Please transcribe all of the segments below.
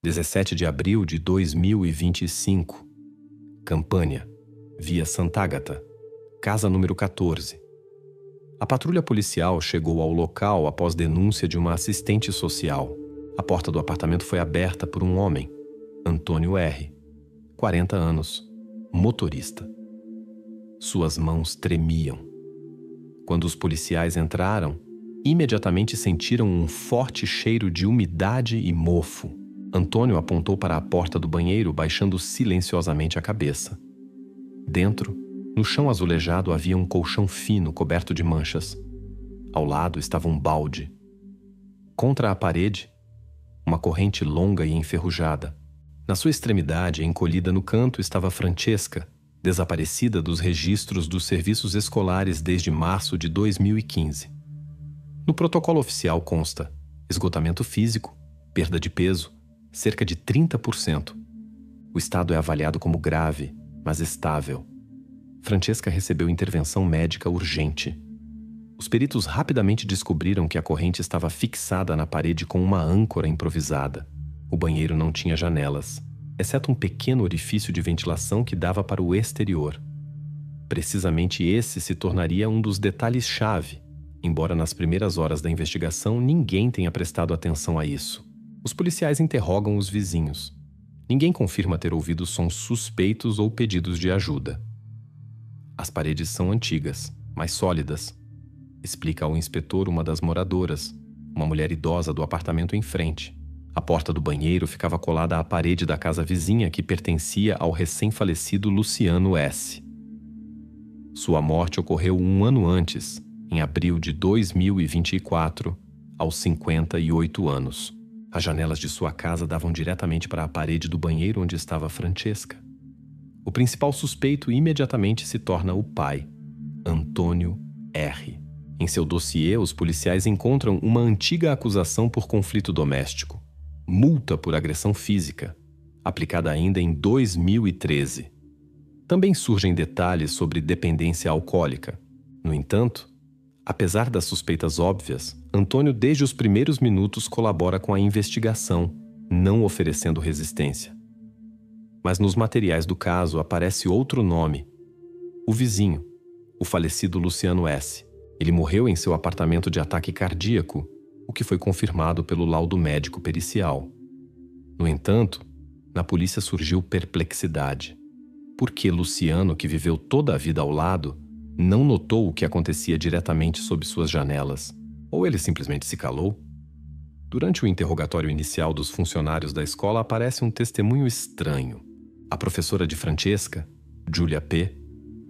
17 de abril de 2025. Campânia, via Sant'Agata, casa número 14. A patrulha policial chegou ao local após denúncia de uma assistente social. A porta do apartamento foi aberta por um homem, Antônio R., 40 anos, motorista. Suas mãos tremiam. Quando os policiais entraram, imediatamente sentiram um forte cheiro de umidade e mofo. Antônio apontou para a porta do banheiro, baixando silenciosamente a cabeça. Dentro, no chão azulejado, havia um colchão fino coberto de manchas. Ao lado estava um balde. Contra a parede, uma corrente longa e enferrujada. Na sua extremidade, encolhida no canto, estava Francesca, desaparecida dos registros dos serviços escolares desde março de 2015. No protocolo oficial consta esgotamento físico, perda de peso, cerca de 30%. O estado é avaliado como grave, mas estável. Francesca recebeu intervenção médica urgente. Os peritos rapidamente descobriram que a corrente estava fixada na parede com uma âncora improvisada. O banheiro não tinha janelas, exceto um pequeno orifício de ventilação que dava para o exterior. Precisamente esse se tornaria um dos detalhes-chave, embora nas primeiras horas da investigação ninguém tenha prestado atenção a isso. Os policiais interrogam os vizinhos. Ninguém confirma ter ouvido sons suspeitos ou pedidos de ajuda. As paredes são antigas, mas sólidas, explica ao inspetor uma das moradoras, uma mulher idosa do apartamento em frente. A porta do banheiro ficava colada à parede da casa vizinha que pertencia ao recém-falecido Luciano S. Sua morte ocorreu um ano antes, em abril de 2024, aos 58 anos. As janelas de sua casa davam diretamente para a parede do banheiro onde estava Francesca. O principal suspeito imediatamente se torna o pai, Antônio R. Em seu dossiê, os policiais encontram uma antiga acusação por conflito doméstico, multa por agressão física, aplicada ainda em 2013. Também surgem detalhes sobre dependência alcoólica. No entanto, apesar das suspeitas óbvias, Antônio desde os primeiros minutos colabora com a investigação, não oferecendo resistência. Mas nos materiais do caso aparece outro nome, o vizinho, o falecido Luciano S. Ele morreu em seu apartamento de ataque cardíaco, o que foi confirmado pelo laudo médico pericial. No entanto, na polícia surgiu perplexidade. Por que Luciano, que viveu toda a vida ao lado, não notou o que acontecia diretamente sob suas janelas? Ou ele simplesmente se calou? Durante o interrogatório inicial dos funcionários da escola aparece um testemunho estranho. A professora de Francesca, Giulia P.,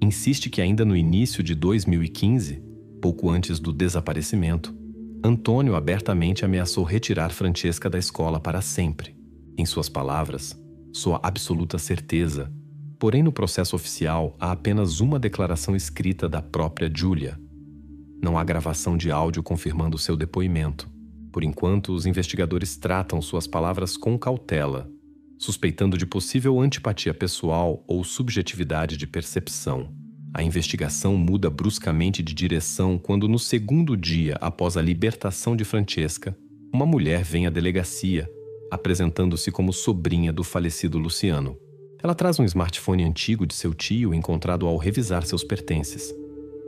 insiste que ainda no início de 2015, pouco antes do desaparecimento, Antônio abertamente ameaçou retirar Francesca da escola para sempre. Em suas palavras, sua absoluta certeza. Porém, no processo oficial, há apenas uma declaração escrita da própria Giulia. Não há gravação de áudio confirmando seu depoimento. Por enquanto, os investigadores tratam suas palavras com cautela, suspeitando de possível antipatia pessoal ou subjetividade de percepção. A investigação muda bruscamente de direção quando, no segundo dia após a libertação de Francesca, uma mulher vem à delegacia, apresentando-se como sobrinha do falecido Luciano. Ela traz um smartphone antigo de seu tio encontrado ao revisar seus pertences.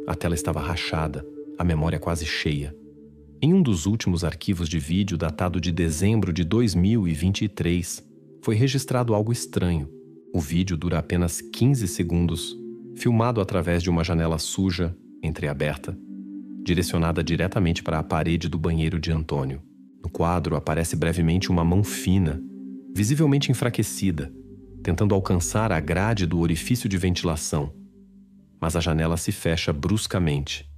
A tela estava rachada, a memória quase cheia. Em um dos últimos arquivos de vídeo, datado de dezembro de 2023, foi registrado algo estranho. O vídeo dura apenas 15 segundos, filmado através de uma janela suja, entreaberta, direcionada diretamente para a parede do banheiro de Antônio. No quadro aparece brevemente uma mão fina, visivelmente enfraquecida, tentando alcançar a grade do orifício de ventilação. Mas a janela se fecha bruscamente.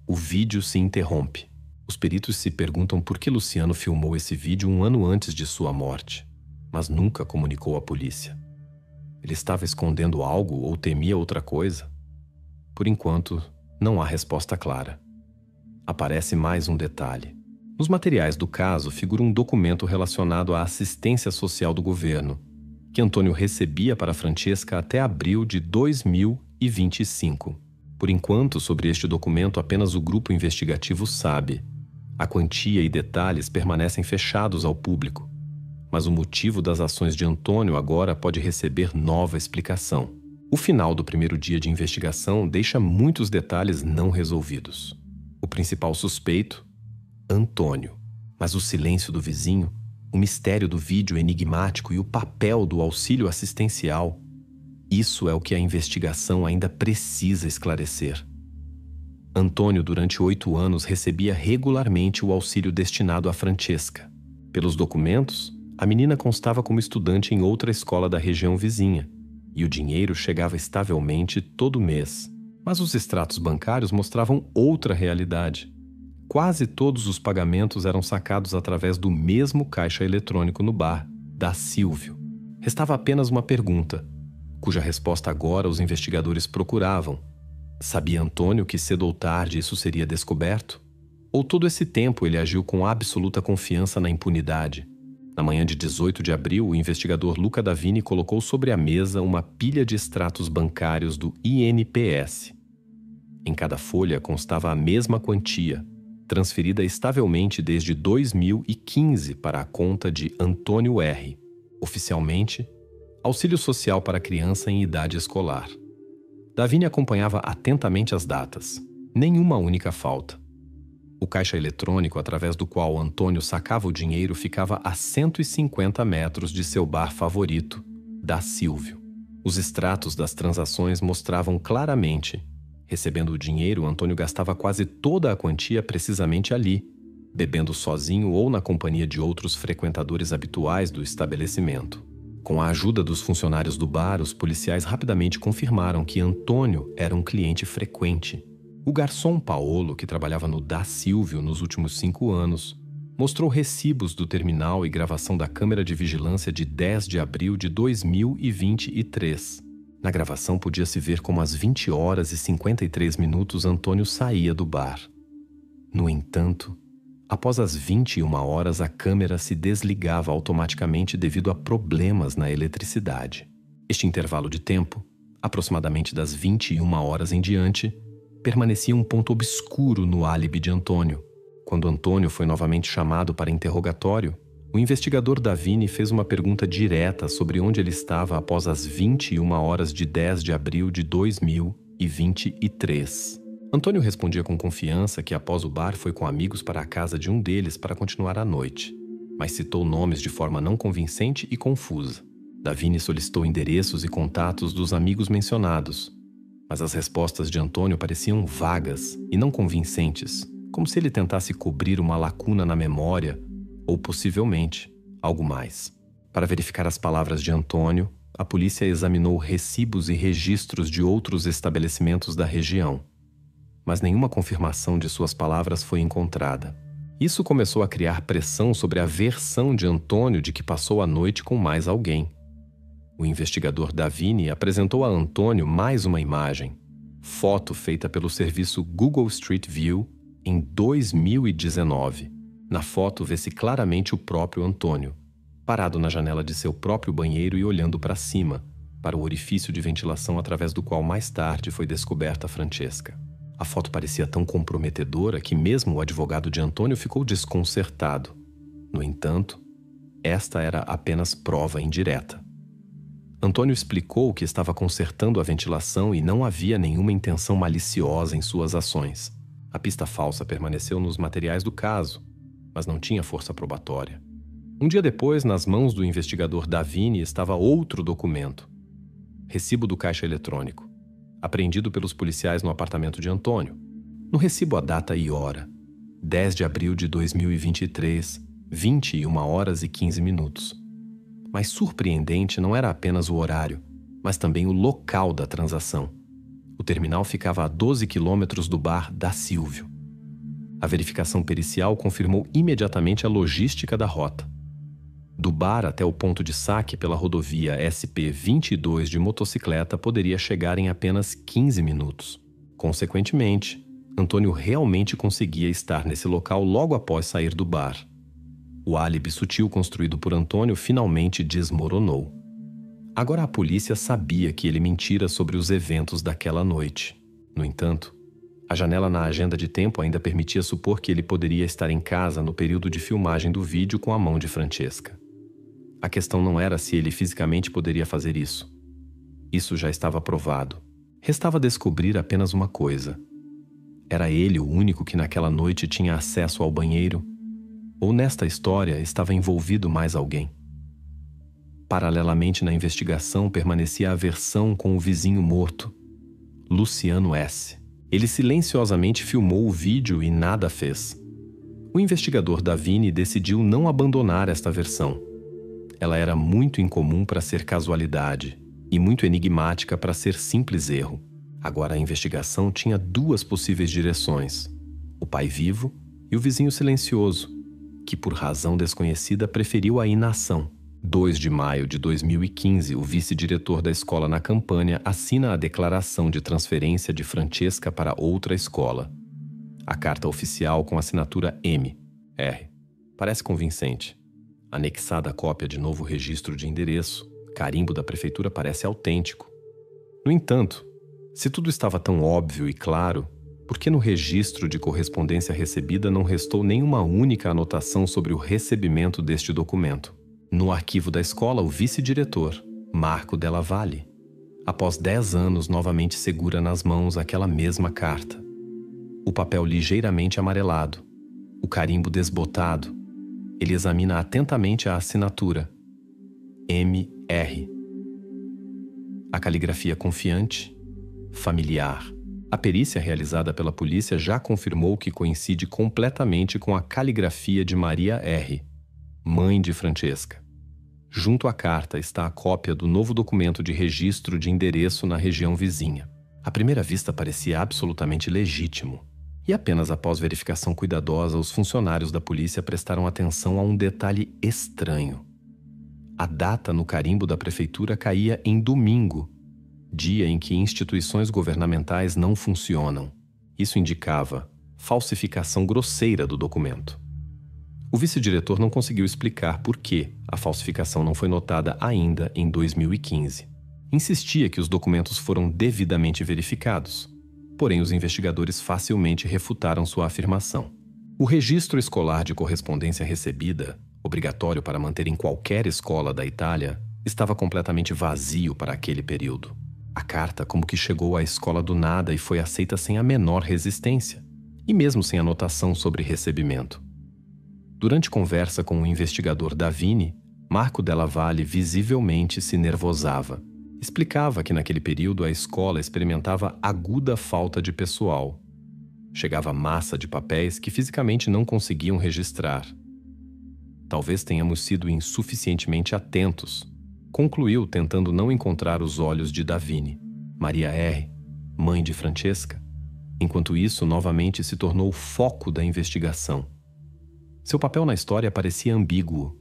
O vídeo se interrompe. Os peritos se perguntam por que Luciano filmou esse vídeo um ano antes de sua morte, mas nunca comunicou à polícia. Ele estava escondendo algo ou temia outra coisa? Por enquanto, não há resposta clara. Aparece mais um detalhe. Nos materiais do caso figura um documento relacionado à assistência social do governo, que Antônio recebia para Francesca até abril de 2025. Por enquanto, sobre este documento apenas o grupo investigativo sabe. A quantia e detalhes permanecem fechados ao público. mas o motivo das ações de Antônio agora pode receber nova explicação. O final do primeiro dia de investigação deixa muitos detalhes não resolvidos. O principal suspeito, Antônio. Mas o silêncio do vizinho, o mistério do vídeo enigmático e o papel do auxílio assistencial, isso é o que a investigação ainda precisa esclarecer. Antônio, durante 8 anos, recebia regularmente o auxílio destinado a Francesca. Pelos documentos, a menina constava como estudante em outra escola da região vizinha, e o dinheiro chegava estavelmente todo mês. Mas os extratos bancários mostravam outra realidade. Quase todos os pagamentos eram sacados através do mesmo caixa eletrônico no bar, da Silvio. Restava apenas uma pergunta, cuja resposta agora os investigadores procuravam. Sabia Antônio que cedo ou tarde isso seria descoberto? Ou todo esse tempo ele agiu com absoluta confiança na impunidade? Na manhã de 18 de abril, o investigador Luca Davini colocou sobre a mesa uma pilha de extratos bancários do INPS. Em cada folha constava a mesma quantia, transferida estavelmente desde 2015 para a conta de Antônio R., oficialmente, Auxílio Social para Criança em Idade Escolar. Davini acompanhava atentamente as datas. Nenhuma única falta. O caixa eletrônico através do qual Antônio sacava o dinheiro ficava a 150 metros de seu bar favorito, da Silvio. Os extratos das transações mostravam claramente. Recebendo o dinheiro, Antônio gastava quase toda a quantia precisamente ali, bebendo sozinho ou na companhia de outros frequentadores habituais do estabelecimento. Com a ajuda dos funcionários do bar, os policiais rapidamente confirmaram que Antônio era um cliente frequente. O garçom Paolo, que trabalhava no Da Silvio nos últimos 5 anos, mostrou recibos do terminal e gravação da câmera de vigilância de 10 de abril de 2023. Na gravação podia-se ver como às 20 horas e 53 minutos Antônio saía do bar. No entanto, após as 21 horas, a câmera se desligava automaticamente devido a problemas na eletricidade. Este intervalo de tempo, aproximadamente das 21 horas em diante, permanecia um ponto obscuro no álibi de Antônio. Quando Antônio foi novamente chamado para interrogatório, o investigador Davini fez uma pergunta direta sobre onde ele estava após as 21 horas de 10 de abril de 2023. Antônio respondia com confiança que após o bar foi com amigos para a casa de um deles para continuar a noite, mas citou nomes de forma não convincente e confusa. Davini solicitou endereços e contatos dos amigos mencionados, mas as respostas de Antônio pareciam vagas e não convincentes, como se ele tentasse cobrir uma lacuna na memória ou, possivelmente, algo mais. Para verificar as palavras de Antônio, a polícia examinou recibos e registros de outros estabelecimentos da região, mas nenhuma confirmação de suas palavras foi encontrada. Isso começou a criar pressão sobre a versão de Antônio de que passou a noite com mais alguém. O investigador Davini apresentou a Antônio mais uma imagem, foto feita pelo serviço Google Street View em 2019. Na foto vê-se claramente o próprio Antônio, parado na janela de seu próprio banheiro e olhando para cima, para o orifício de ventilação através do qual mais tarde foi descoberta Francesca. A foto parecia tão comprometedora que mesmo o advogado de Antônio ficou desconcertado. No entanto, esta era apenas prova indireta. Antônio explicou que estava consertando a ventilação e não havia nenhuma intenção maliciosa em suas ações. A pista falsa permaneceu nos materiais do caso, mas não tinha força probatória. Um dia depois, nas mãos do investigador Davini estava outro documento. Recibo do caixa eletrônico, apreendido pelos policiais no apartamento de Antônio. No recibo a data e hora, 10 de abril de 2023, 21 horas e 15 minutos. Mas surpreendente não era apenas o horário, mas também o local da transação. O terminal ficava a 12 quilômetros do bar da Silvio. A verificação pericial confirmou imediatamente a logística da rota. Do bar até o ponto de saque pela rodovia SP-22 de motocicleta poderia chegar em apenas 15 minutos. Consequentemente, Antônio realmente conseguia estar nesse local logo após sair do bar. O álibi sutil construído por Antônio finalmente desmoronou. Agora a polícia sabia que ele mentira sobre os eventos daquela noite. No entanto, a janela na agenda de tempo ainda permitia supor que ele poderia estar em casa no período de filmagem do vídeo com a mão de Francesca. A questão não era se ele fisicamente poderia fazer isso. Isso já estava provado. Restava descobrir apenas uma coisa. Era ele o único que naquela noite tinha acesso ao banheiro? Ou nesta história estava envolvido mais alguém? Paralelamente na investigação permanecia a versão com o vizinho morto, Luciano S. Ele silenciosamente filmou o vídeo e nada fez. O investigador Davini decidiu não abandonar esta versão. Ela era muito incomum para ser casualidade e muito enigmática para ser simples erro. Agora a investigação tinha duas possíveis direções: o pai vivo e o vizinho silencioso, que por razão desconhecida preferiu a inação. 2 de maio de 2015, o vice-diretor da escola na Campânia assina a declaração de transferência de Francesca para outra escola. A carta oficial com assinatura M.R. Parece convincente. Anexada a cópia de novo registro de endereço, carimbo da prefeitura parece autêntico. No entanto, se tudo estava tão óbvio e claro, por que no registro de correspondência recebida não restou nenhuma única anotação sobre o recebimento deste documento? No arquivo da escola, o vice-diretor, Marco Della Valle, após 10 anos novamente segura nas mãos aquela mesma carta. O papel ligeiramente amarelado, o carimbo desbotado. Ele examina atentamente a assinatura. M.R. A caligrafia confiante, familiar. A perícia realizada pela polícia já confirmou que coincide completamente com a caligrafia de Maria R., mãe de Francesca. Junto à carta está a cópia do novo documento de registro de endereço na região vizinha. À primeira vista parecia absolutamente legítimo. E apenas após verificação cuidadosa, os funcionários da polícia prestaram atenção a um detalhe estranho. A data no carimbo da prefeitura caía em domingo, dia em que instituições governamentais não funcionam. Isso indicava falsificação grosseira do documento. O vice-diretor não conseguiu explicar por que a falsificação não foi notada ainda em 2015. Insistia que os documentos foram devidamente verificados, porém os investigadores facilmente refutaram sua afirmação. O registro escolar de correspondência recebida, obrigatório para manter em qualquer escola da Itália, estava completamente vazio para aquele período. A carta como que chegou à escola do nada e foi aceita sem a menor resistência, e mesmo sem anotação sobre recebimento. Durante conversa com o investigador Davini, Marco Della Valle visivelmente se nervosava. Explicava que naquele período a escola experimentava aguda falta de pessoal. Chegava massa de papéis que fisicamente não conseguiam registrar. Talvez tenhamos sido insuficientemente atentos, concluiu tentando não encontrar os olhos de Davini. Maria R., mãe de Francesca, enquanto isso novamente se tornou o foco da investigação. Seu papel na história parecia ambíguo.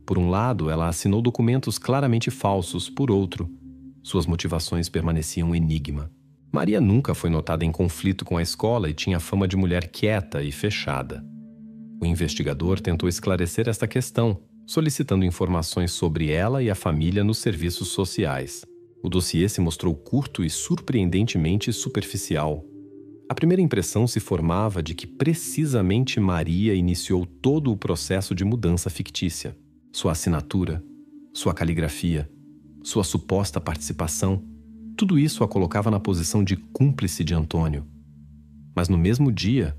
Por um lado, ela assinou documentos claramente falsos, por outro, suas motivações permaneciam um enigma. Maria nunca foi notada em conflito com a escola e tinha fama de mulher quieta e fechada. O investigador tentou esclarecer esta questão, solicitando informações sobre ela e a família nos serviços sociais. O dossiê se mostrou curto e surpreendentemente superficial. A primeira impressão se formava de que precisamente Maria iniciou todo o processo de mudança fictícia. Sua assinatura, sua caligrafia, sua suposta participação, tudo isso a colocava na posição de cúmplice de Antônio. Mas no mesmo dia,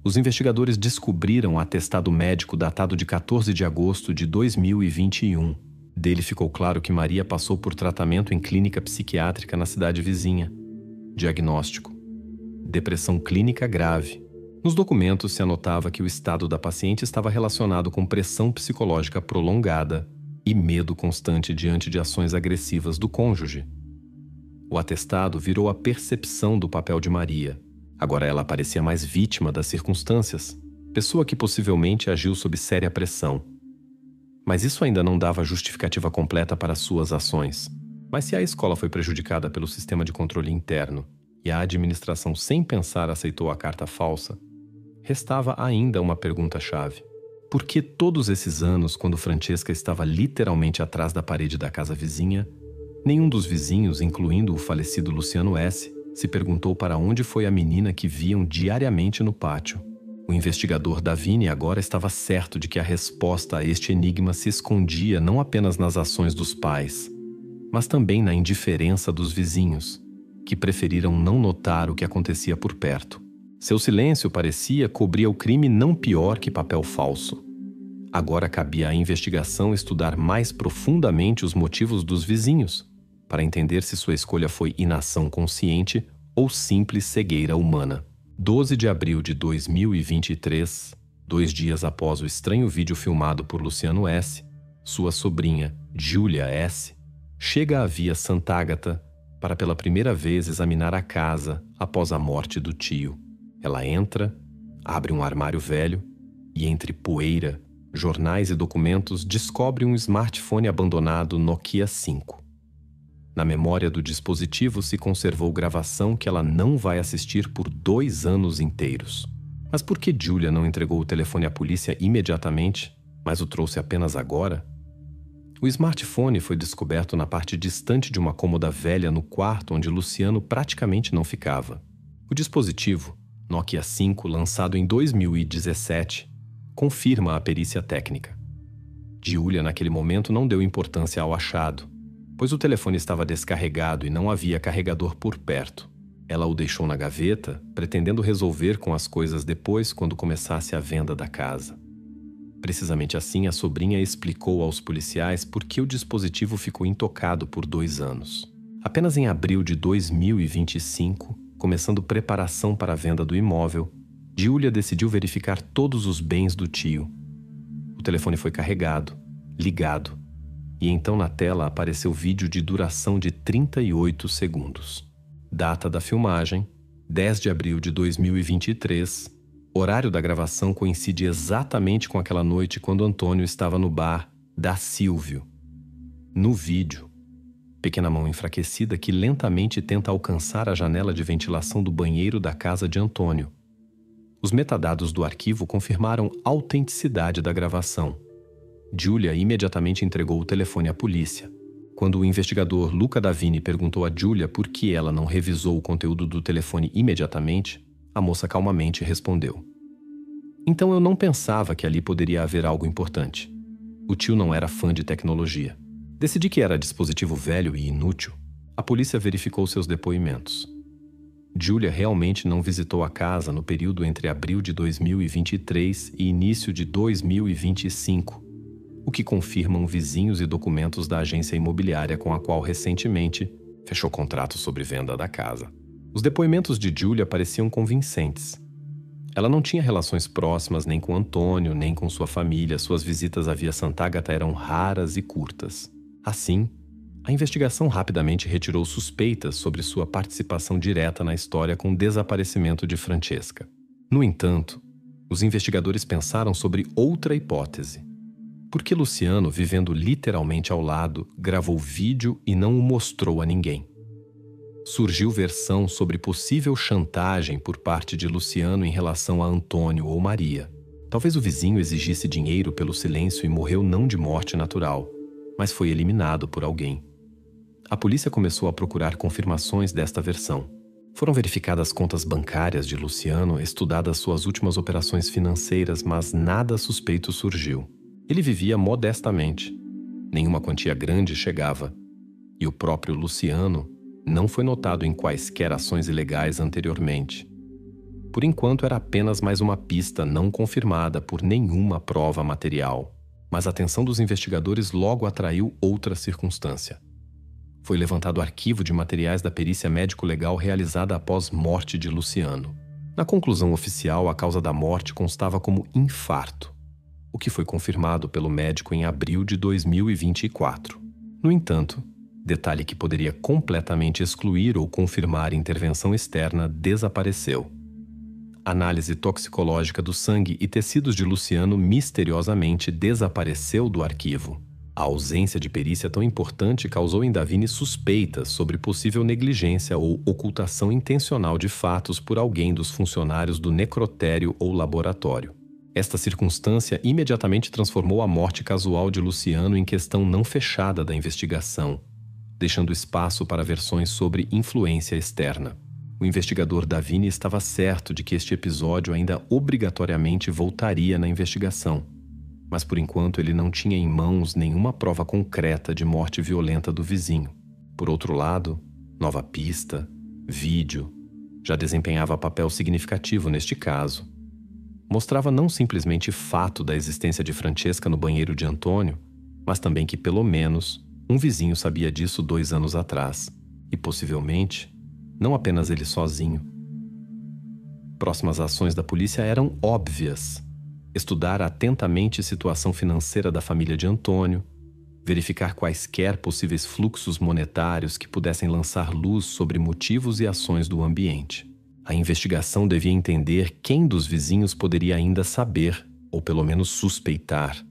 os investigadores descobriram um atestado médico datado de 14 de agosto de 2021. Dele ficou claro que Maria passou por tratamento em clínica psiquiátrica na cidade vizinha. Diagnóstico: depressão clínica grave. Nos documentos se anotava que o estado da paciente estava relacionado com pressão psicológica prolongada e medo constante diante de ações agressivas do cônjuge. O atestado virou a percepção do papel de Maria. Agora ela parecia mais vítima das circunstâncias, pessoa que possivelmente agiu sob séria pressão. Mas isso ainda não dava justificativa completa para suas ações. Mas se a escola foi prejudicada pelo sistema de controle interno e a administração sem pensar aceitou a carta falsa, restava ainda uma pergunta-chave. Por que todos esses anos, quando Francesca estava literalmente atrás da parede da casa vizinha, nenhum dos vizinhos, incluindo o falecido Luciano S., se perguntou para onde foi a menina que viam diariamente no pátio? O O investigador Davini agora estava certo de que a resposta a este enigma se escondia não apenas nas ações dos pais, mas também na indiferença dos vizinhos, que preferiram não notar o que acontecia por perto. Seu silêncio parecia cobrir o crime não pior que papel falso. Agora cabia à investigação estudar mais profundamente os motivos dos vizinhos, para entender se sua escolha foi inação consciente ou simples cegueira humana. 12 de abril de 2023, 2 dias após o estranho vídeo filmado por Luciano S., sua sobrinha, Giulia S., chega à Via Sant'Agata para pela primeira vez examinar a casa após a morte do tio. Ela entra, abre um armário velho e, entre poeira, jornais e documentos, descobre um smartphone abandonado Nokia 5. Na memória do dispositivo se conservou gravação que ela não vai assistir por 2 anos inteiros. Mas por que Giulia não entregou o telefone à polícia imediatamente, mas o trouxe apenas agora? O smartphone foi descoberto na parte distante de uma cômoda velha no quarto onde Luciano praticamente não ficava. O dispositivo, Nokia 5, lançado em 2017, confirma a perícia técnica. Giulia, naquele momento, não deu importância ao achado, pois o telefone estava descarregado e não havia carregador por perto. Ela o deixou na gaveta, pretendendo resolver com as coisas depois quando começasse a venda da casa. Precisamente assim, a sobrinha explicou aos policiais por que o dispositivo ficou intocado por 2 anos. Apenas em abril de 2025, começando preparação para a venda do imóvel, Giulia decidiu verificar todos os bens do tio. O telefone foi carregado, ligado, e então na tela apareceu vídeo de duração de 38 segundos. Data da filmagem, 10 de abril de 2023. Horário da gravação coincide exatamente com aquela noite quando Antônio estava no bar da Silvio. No vídeo, pequena mão enfraquecida que lentamente tenta alcançar a janela de ventilação do banheiro da casa de Antônio. Os metadados do arquivo confirmaram a autenticidade da gravação. Giulia imediatamente entregou o telefone à polícia. Quando o investigador Luca Davini perguntou a Giulia por que ela não revisou o conteúdo do telefone imediatamente, a moça calmamente respondeu: "Então eu não pensava que ali poderia haver algo importante. O tio não era fã de tecnologia. Decidi que era dispositivo velho e inútil." A polícia verificou seus depoimentos. Giulia realmente não visitou a casa no período entre abril de 2023 e início de 2025, o que confirmam vizinhos e documentos da agência imobiliária com a qual recentemente fechou contrato sobre venda da casa. Os depoimentos de Giulia pareciam convincentes. Ela não tinha relações próximas nem com Antônio, nem com sua família. Suas visitas à Via Sant'Agata eram raras e curtas. Assim, a investigação rapidamente retirou suspeitas sobre sua participação direta na história com o desaparecimento de Francesca. No entanto, os investigadores pensaram sobre outra hipótese. Por que Luciano, vivendo literalmente ao lado, gravou vídeo e não o mostrou a ninguém? Surgiu versão sobre possível chantagem por parte de Luciano em relação a Antônio ou Maria. Talvez o vizinho exigisse dinheiro pelo silêncio e morreu não de morte natural, mas foi eliminado por alguém. A polícia começou a procurar confirmações desta versão. Foram verificadas contas bancárias de Luciano, estudadas suas últimas operações financeiras, mas nada suspeito surgiu. Ele vivia modestamente. Nenhuma quantia grande chegava. E o próprio Luciano não foi notado em quaisquer ações ilegais anteriormente. Por enquanto era apenas mais uma pista não confirmada por nenhuma prova material. Mas a atenção dos investigadores logo atraiu outra circunstância. Foi levantado arquivo de materiais da perícia médico-legal realizada após morte de Luciano. Na conclusão oficial, a causa da morte constava como infarto, o que foi confirmado pelo médico em abril de 2024. No entanto, detalhe que poderia completamente excluir ou confirmar intervenção externa desapareceu. Análise toxicológica do sangue e tecidos de Luciano misteriosamente desapareceu do arquivo. A ausência de perícia tão importante causou em Davini suspeitas sobre possível negligência ou ocultação intencional de fatos por alguém dos funcionários do necrotério ou laboratório. Esta circunstância imediatamente transformou a morte casual de Luciano em questão não fechada da investigação, deixando espaço para versões sobre influência externa. O investigador Davini estava certo de que este episódio ainda obrigatoriamente voltaria na investigação, mas por enquanto ele não tinha em mãos nenhuma prova concreta de morte violenta do vizinho. Por outro lado, nova pista, vídeo, já desempenhava papel significativo neste caso. Mostrava não simplesmente fato da existência de Francesca no banheiro de Antônio, mas também que, pelo menos, um vizinho sabia disso 2 anos atrás, e possivelmente, não apenas ele sozinho. Próximas ações da polícia eram óbvias: estudar atentamente a situação financeira da família de Antônio, verificar quaisquer possíveis fluxos monetários que pudessem lançar luz sobre motivos e ações do ambiente. A investigação devia entender quem dos vizinhos poderia ainda saber, ou pelo menos suspeitar,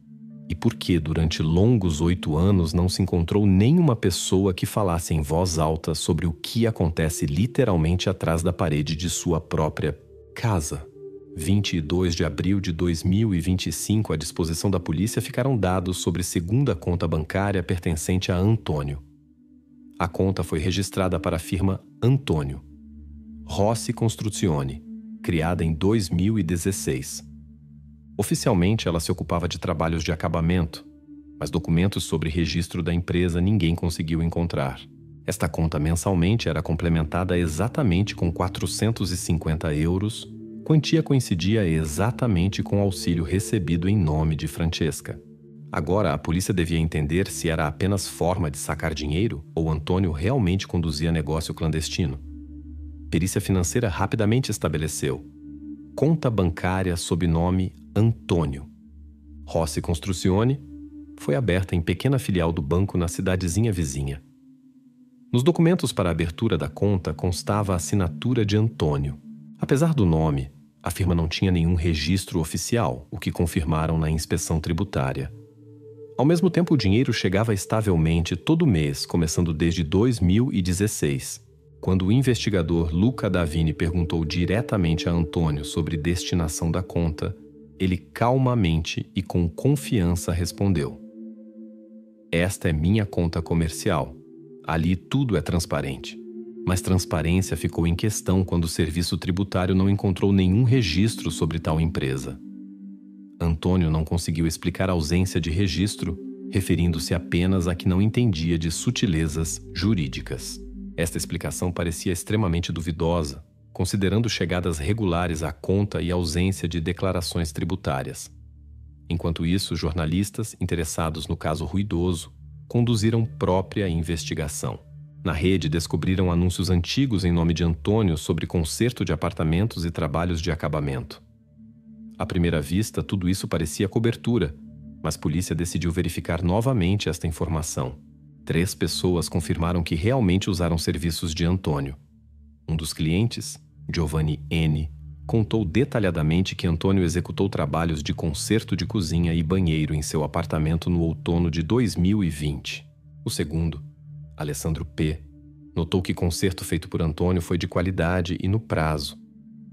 e por que durante longos 8 anos não se encontrou nenhuma pessoa que falasse em voz alta sobre o que acontece literalmente atrás da parede de sua própria casa. 22 de abril de 2025, à disposição da polícia ficaram dados sobre segunda conta bancária pertencente a Antônio. A conta foi registrada para a firma Antônio Rossi Costruzioni, criada em 2016. Oficialmente, ela se ocupava de trabalhos de acabamento, mas documentos sobre registro da empresa ninguém conseguiu encontrar. Esta conta mensalmente era complementada exatamente com 450 euros, quantia coincidia exatamente com o auxílio recebido em nome de Francesca. Agora, a polícia devia entender se era apenas forma de sacar dinheiro ou Antônio realmente conduzia negócio clandestino. Perícia financeira rapidamente estabeleceu: conta bancária sob nome Antônio Rossi Costruzioni foi aberta em pequena filial do banco na cidadezinha vizinha. Nos documentos para a abertura da conta constava a assinatura de Antônio. Apesar do nome, a firma não tinha nenhum registro oficial, o que confirmaram na inspeção tributária. Ao mesmo tempo, o dinheiro chegava estavelmente todo mês, começando desde 2016. Quando o investigador Luca Davini perguntou diretamente a Antônio sobre destinação da conta, ele calmamente e com confiança respondeu: "Esta é minha conta comercial. Ali tudo é transparente." Mas transparência ficou em questão quando o serviço tributário não encontrou nenhum registro sobre tal empresa. Antônio não conseguiu explicar a ausência de registro, referindo-se apenas a que não entendia de sutilezas jurídicas. Esta explicação parecia extremamente duvidosa, considerando chegadas regulares à conta e ausência de declarações tributárias. Enquanto isso, jornalistas, interessados no caso ruidoso, conduziram própria investigação. Na rede, descobriram anúncios antigos em nome de Antônio sobre conserto de apartamentos e trabalhos de acabamento. À primeira vista, tudo isso parecia cobertura, mas a polícia decidiu verificar novamente esta informação. 3 pessoas confirmaram que realmente usaram serviços de Antônio. Um dos clientes, Giovanni N., contou detalhadamente que Antônio executou trabalhos de conserto de cozinha e banheiro em seu apartamento no outono de 2020. O segundo, Alessandro P., notou que conserto feito por Antônio foi de qualidade e no prazo,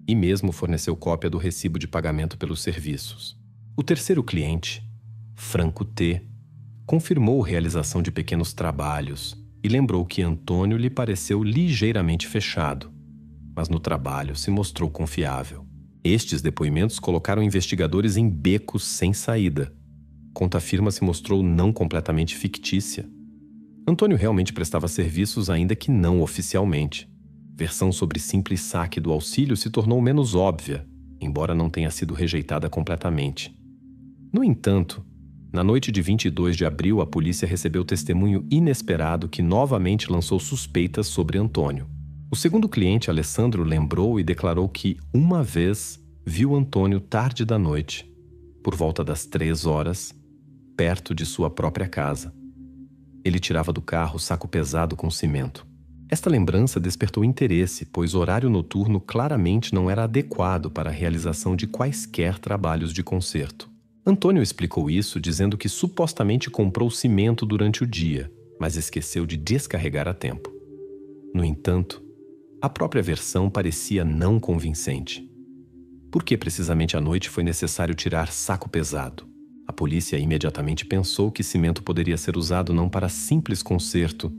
e mesmo forneceu cópia do recibo de pagamento pelos serviços. O terceiro cliente, Franco T., confirmou a realização de pequenos trabalhos e lembrou que Antônio lhe pareceu ligeiramente fechado, mas no trabalho se mostrou confiável. Estes depoimentos colocaram investigadores em becos sem saída. Conta a firma se mostrou não completamente fictícia. Antônio realmente prestava serviços, ainda que não oficialmente. Versão sobre simples saque do auxílio se tornou menos óbvia, embora não tenha sido rejeitada completamente. No entanto, na noite de 22 de abril, a polícia recebeu testemunho inesperado que novamente lançou suspeitas sobre Antônio. O segundo cliente, Alessandro, lembrou e declarou que, uma vez, viu Antônio tarde da noite, por volta das 3 horas, perto de sua própria casa. Ele tirava do carro saco pesado com cimento. Esta lembrança despertou interesse, pois o horário noturno claramente não era adequado para a realização de quaisquer trabalhos de conserto. Antônio explicou isso dizendo que supostamente comprou cimento durante o dia, mas esqueceu de descarregar a tempo. No entanto, a própria versão parecia não convincente. Por que precisamente à noite foi necessário tirar saco pesado? A polícia imediatamente pensou que cimento poderia ser usado não para simples conserto,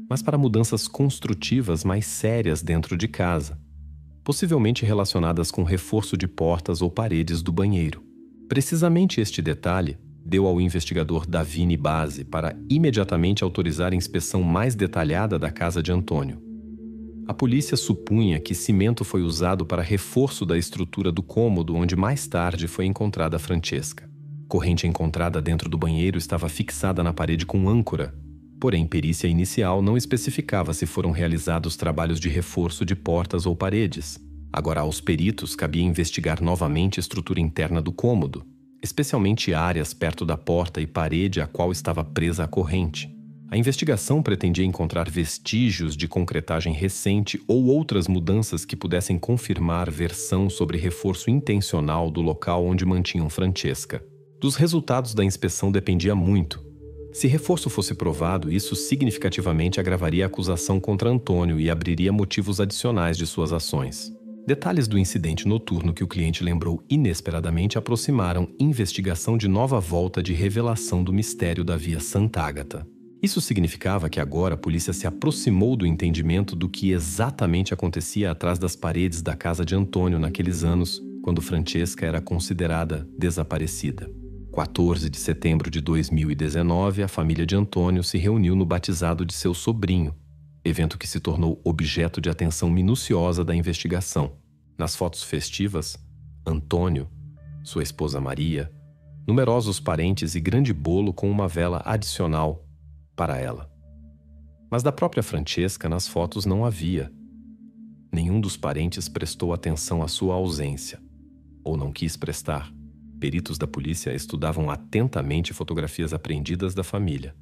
mas para mudanças construtivas mais sérias dentro de casa, possivelmente relacionadas com reforço de portas ou paredes do banheiro. Precisamente este detalhe deu ao investigador Davini base para imediatamente autorizar a inspeção mais detalhada da casa de Antônio. A polícia supunha que cimento foi usado para reforço da estrutura do cômodo onde mais tarde foi encontrada Francesca. A corrente encontrada dentro do banheiro estava fixada na parede com âncora, porém perícia inicial não especificava se foram realizados trabalhos de reforço de portas ou paredes. Agora, aos peritos cabia investigar novamente a estrutura interna do cômodo, especialmente áreas perto da porta e parede a qual estava presa a corrente. A investigação pretendia encontrar vestígios de concretagem recente ou outras mudanças que pudessem confirmar versão sobre reforço intencional do local onde mantinham Francesca. Dos resultados da inspeção dependia muito. Se reforço fosse provado, isso significativamente agravaria a acusação contra Antônio e abriria motivos adicionais de suas ações. Detalhes do incidente noturno que o cliente lembrou inesperadamente aproximaram investigação de nova volta de revelação do mistério da Via Sant'Agata. Isso significava que agora a polícia se aproximou do entendimento do que exatamente acontecia atrás das paredes da casa de Antônio naqueles anos, quando Francesca era considerada desaparecida. 14 de setembro de 2019, a família de Antônio se reuniu no batizado de seu sobrinho, evento que se tornou objeto de atenção minuciosa da investigação. Nas fotos festivas, Antônio, sua esposa Maria, numerosos parentes e grande bolo com uma vela adicional para ela. Mas da própria Francesca nas fotos não havia. Nenhum dos parentes prestou atenção à sua ausência, ou não quis prestar. Peritos da polícia estudavam atentamente fotografias apreendidas da família.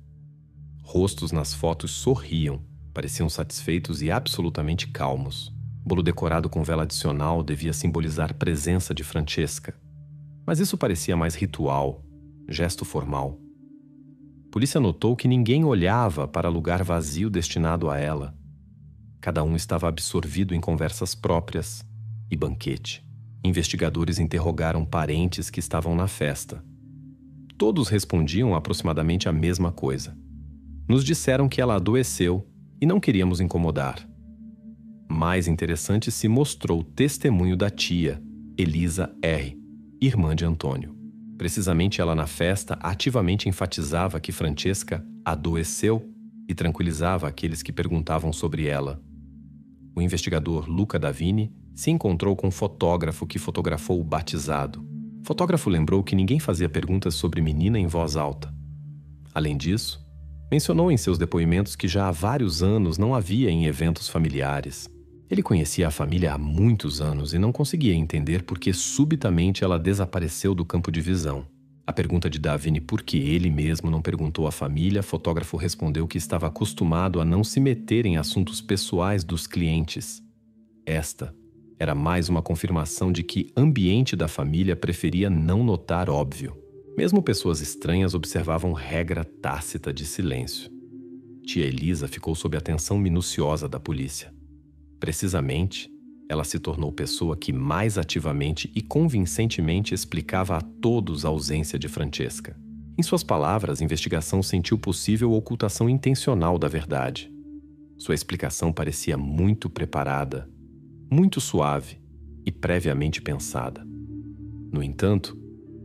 Rostos nas fotos sorriam, pareciam satisfeitos e absolutamente calmos. Bolo decorado com vela adicional devia simbolizar presença de Francesca. Mas isso parecia mais ritual, gesto formal. A polícia notou que ninguém olhava para lugar vazio destinado a ela. Cada um estava absorvido em conversas próprias e banquete. Investigadores interrogaram parentes que estavam na festa. Todos respondiam aproximadamente a mesma coisa. Nos disseram que ela adoeceu e não queríamos incomodar. Mais interessante se mostrou o testemunho da tia, Elisa R., irmã de Antônio. Precisamente ela na festa ativamente enfatizava que Francesca adoeceu e tranquilizava aqueles que perguntavam sobre ela. O investigador Luca Davini se encontrou com um fotógrafo que fotografou o batizado. O fotógrafo lembrou que ninguém fazia perguntas sobre menina em voz alta. Além disso, mencionou em seus depoimentos que já há vários anos não havia em eventos familiares. Ele conhecia a família há muitos anos e não conseguia entender por que subitamente ela desapareceu do campo de visão. A pergunta de Davini por que ele mesmo não perguntou à família, o fotógrafo respondeu que estava acostumado a não se meter em assuntos pessoais dos clientes. Esta era mais uma confirmação de que o ambiente da família preferia não notar óbvio. Mesmo pessoas estranhas observavam regra tácita de silêncio. Tia Elisa ficou sob a atenção minuciosa da polícia. Precisamente, ela se tornou pessoa que mais ativamente e convincentemente explicava a todos a ausência de Francesca. Em suas palavras, a investigação sentiu possível ocultação intencional da verdade. Sua explicação parecia muito preparada, muito suave e previamente pensada. No entanto,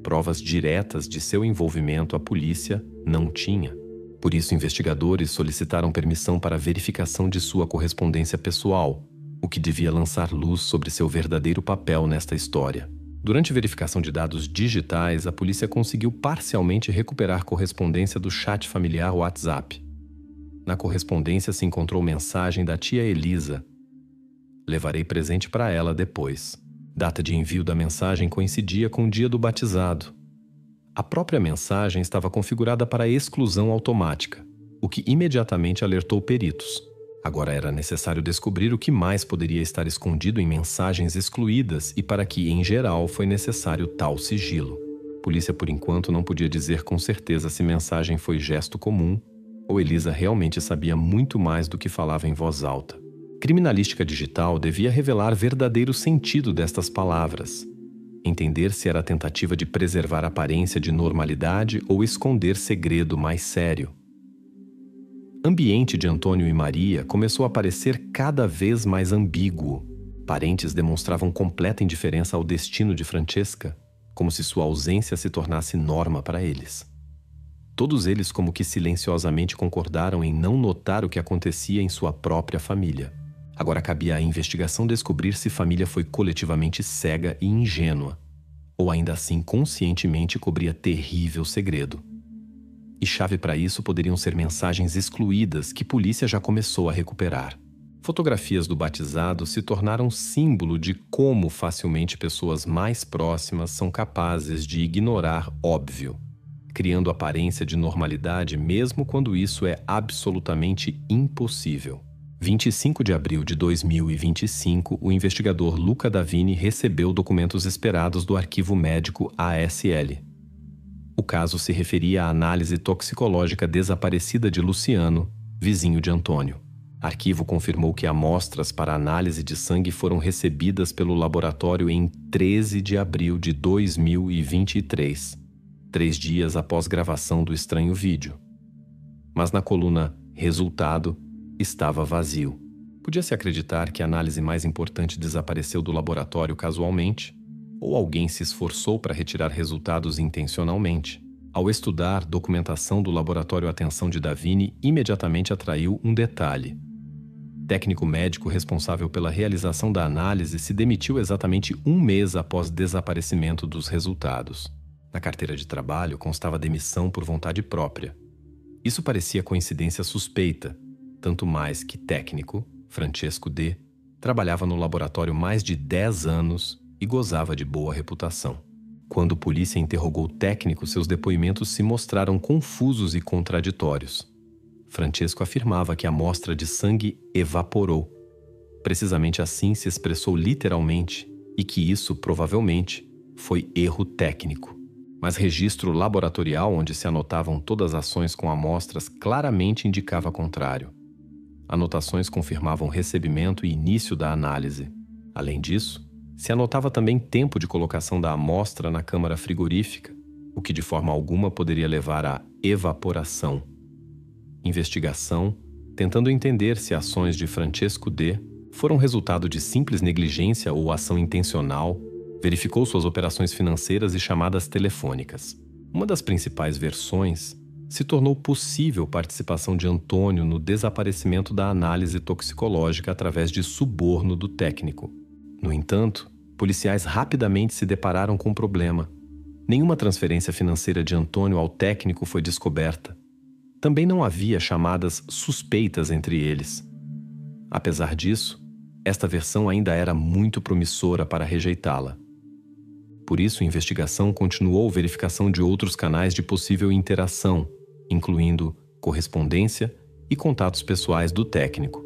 provas diretas de seu envolvimento a polícia não tinha. Por isso, investigadores solicitaram permissão para verificação de sua correspondência pessoal, o que devia lançar luz sobre seu verdadeiro papel nesta história. Durante a verificação de dados digitais, a polícia conseguiu parcialmente recuperar correspondência do chat familiar WhatsApp. Na correspondência se encontrou mensagem da tia Elisa: "Levarei presente para ela depois." Data de envio da mensagem coincidia com o dia do batizado. A própria mensagem estava configurada para exclusão automática, o que imediatamente alertou peritos. Agora era necessário descobrir o que mais poderia estar escondido em mensagens excluídas e para que, em geral, foi necessário tal sigilo. A polícia, por enquanto, não podia dizer com certeza se mensagem foi gesto comum ou Elisa realmente sabia muito mais do que falava em voz alta. Criminalística digital devia revelar verdadeiro sentido destas palavras, entender se era tentativa de preservar a aparência de normalidade ou esconder segredo mais sério. O ambiente de Antônio e Maria começou a parecer cada vez mais ambíguo. Parentes demonstravam completa indiferença ao destino de Francesca, como se sua ausência se tornasse norma para eles. Todos eles como que silenciosamente concordaram em não notar o que acontecia em sua própria família. Agora cabia à investigação descobrir se a família foi coletivamente cega e ingênua, ou ainda assim conscientemente cobria terrível segredo. E chave para isso poderiam ser mensagens excluídas que a polícia já começou a recuperar. Fotografias do batizado se tornaram símbolo de como facilmente pessoas mais próximas são capazes de ignorar óbvio, criando aparência de normalidade mesmo quando isso é absolutamente impossível. 25 de abril de 2025, o investigador Luca Davini recebeu documentos esperados do arquivo médico ASL. O caso se referia à análise toxicológica desaparecida de Luciano, vizinho de Antônio. O arquivo confirmou que amostras para análise de sangue foram recebidas pelo laboratório em 13 de abril de 2023, 3 dias após gravação do estranho vídeo. Mas na coluna Resultado estava vazio. Podia-se acreditar que a análise mais importante desapareceu do laboratório casualmente, ou alguém se esforçou para retirar resultados intencionalmente. Ao estudar documentação do laboratório, a atenção de Davini imediatamente atraiu um detalhe. O técnico médico responsável pela realização da análise se demitiu exatamente 1 mês após desaparecimento dos resultados. Na carteira de trabalho constava demissão por vontade própria. Isso parecia coincidência suspeita, tanto mais que técnico, Francesco D., trabalhava no laboratório mais de 10 anos e gozava de boa reputação. Quando a polícia interrogou o técnico, seus depoimentos se mostraram confusos e contraditórios. Francesco afirmava que a amostra de sangue evaporou. Precisamente assim se expressou literalmente, e que isso, provavelmente, foi erro técnico. Mas registro laboratorial onde se anotavam todas as ações com amostras claramente indicava contrário. Anotações confirmavam recebimento e início da análise. Além disso, se anotava também tempo de colocação da amostra na câmara frigorífica, o que de forma alguma poderia levar à evaporação. Investigação, tentando entender se ações de Francesco D. foram resultado de simples negligência ou ação intencional, verificou suas operações financeiras e chamadas telefônicas. Uma das principais versões se tornou possível participação de Antônio no desaparecimento da análise toxicológica através de suborno do técnico. No entanto, policiais rapidamente se depararam com um problema. Nenhuma transferência financeira de Antônio ao técnico foi descoberta. Também não havia chamadas suspeitas entre eles. Apesar disso, esta versão ainda era muito promissora para rejeitá-la. Por isso, a investigação continuou a verificação de outros canais de possível interação, incluindo correspondência e contatos pessoais do técnico.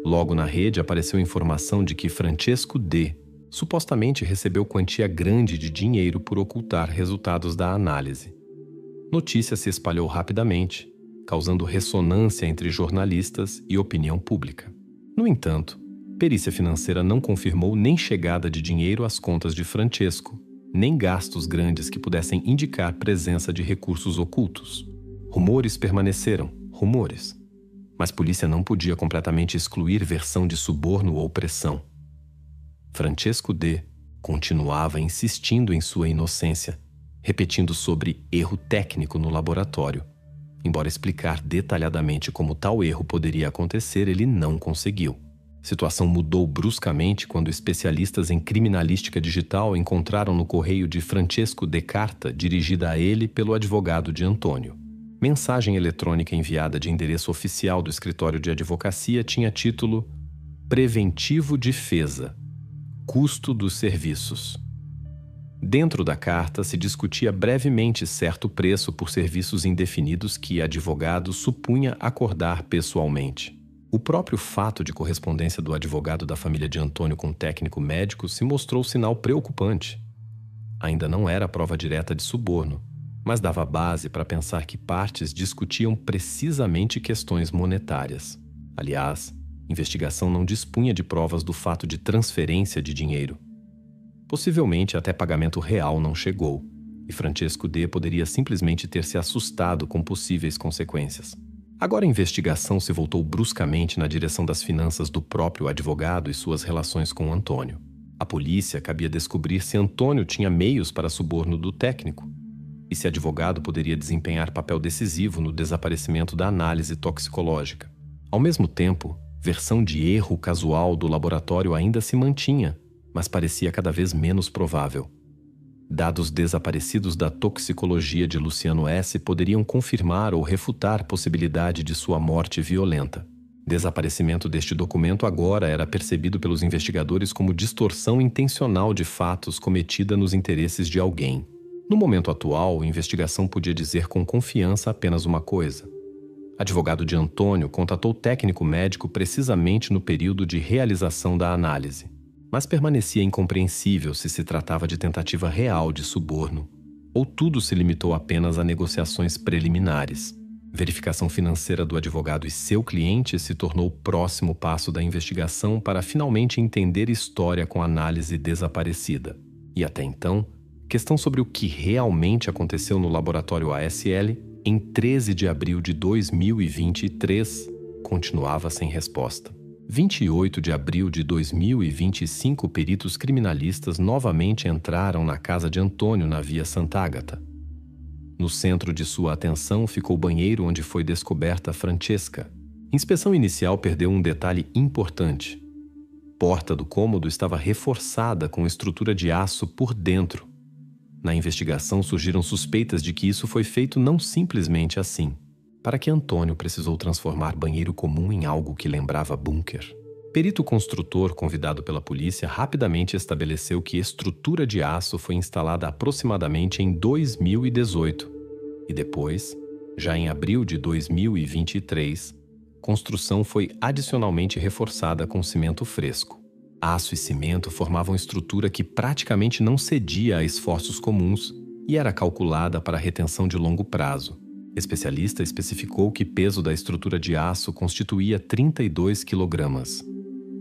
Logo na rede apareceu informação de que Francesco D. supostamente recebeu quantia grande de dinheiro por ocultar resultados da análise. Notícia se espalhou rapidamente, causando ressonância entre jornalistas e opinião pública. No entanto, perícia financeira não confirmou nem chegada de dinheiro às contas de Francesco, nem gastos grandes que pudessem indicar presença de recursos ocultos. Rumores permaneceram, rumores. Mas a polícia não podia completamente excluir versão de suborno ou pressão. Francesco D. continuava insistindo em sua inocência, repetindo sobre erro técnico no laboratório. Embora explicar detalhadamente como tal erro poderia acontecer, ele não conseguiu. A situação mudou bruscamente quando especialistas em criminalística digital encontraram no correio de Francesco D. carta dirigida a ele pelo advogado de Antônio. Mensagem eletrônica enviada de endereço oficial do escritório de advocacia tinha título Preventivo Defesa, Custo dos Serviços. Dentro da carta se discutia brevemente certo preço por serviços indefinidos que advogado supunha acordar pessoalmente. O próprio fato de correspondência do advogado da família de Antônio com o técnico médico se mostrou sinal preocupante. Ainda não era prova direta de suborno, mas dava base para pensar que partes discutiam precisamente questões monetárias. Aliás, a investigação não dispunha de provas do fato de transferência de dinheiro. Possivelmente até pagamento real não chegou, e Francesco D. poderia simplesmente ter se assustado com possíveis consequências. Agora a investigação se voltou bruscamente na direção das finanças do próprio advogado e suas relações com Antônio. A polícia cabia descobrir se Antônio tinha meios para suborno do técnico e se advogado poderia desempenhar papel decisivo no desaparecimento da análise toxicológica. Ao mesmo tempo, versão de erro casual do laboratório ainda se mantinha, mas parecia cada vez menos provável. Dados desaparecidos da toxicologia de Luciano S. poderiam confirmar ou refutar a possibilidade de sua morte violenta. Desaparecimento deste documento agora era percebido pelos investigadores como distorção intencional de fatos cometida nos interesses de alguém. No momento atual, a investigação podia dizer com confiança apenas uma coisa. Advogado de Antônio contatou o técnico médico precisamente no período de realização da análise, mas permanecia incompreensível se tratava de tentativa real de suborno, ou tudo se limitou apenas a negociações preliminares. Verificação financeira do advogado e seu cliente se tornou o próximo passo da investigação para finalmente entender história com análise desaparecida. E até então, questão sobre o que realmente aconteceu no laboratório ASL em 13 de abril de 2023 continuava sem resposta. 28 de abril de 2025, peritos criminalistas novamente entraram na casa de Antônio na Via Santa Ágata. No centro de sua atenção ficou o banheiro onde foi descoberta Francesca. Inspeção inicial perdeu um detalhe importante. Porta do cômodo estava reforçada com estrutura de aço por dentro. Na investigação surgiram suspeitas de que isso foi feito não simplesmente assim. Para que Antônio precisou transformar banheiro comum em algo que lembrava bunker? Perito construtor convidado pela polícia rapidamente estabeleceu que estrutura de aço foi instalada aproximadamente em 2018 e depois, já em abril de 2023, construção foi adicionalmente reforçada com cimento fresco. Aço e cimento formavam estrutura que praticamente não cedia a esforços comuns e era calculada para retenção de longo prazo. Especialista especificou que o peso da estrutura de aço constituía 32 kg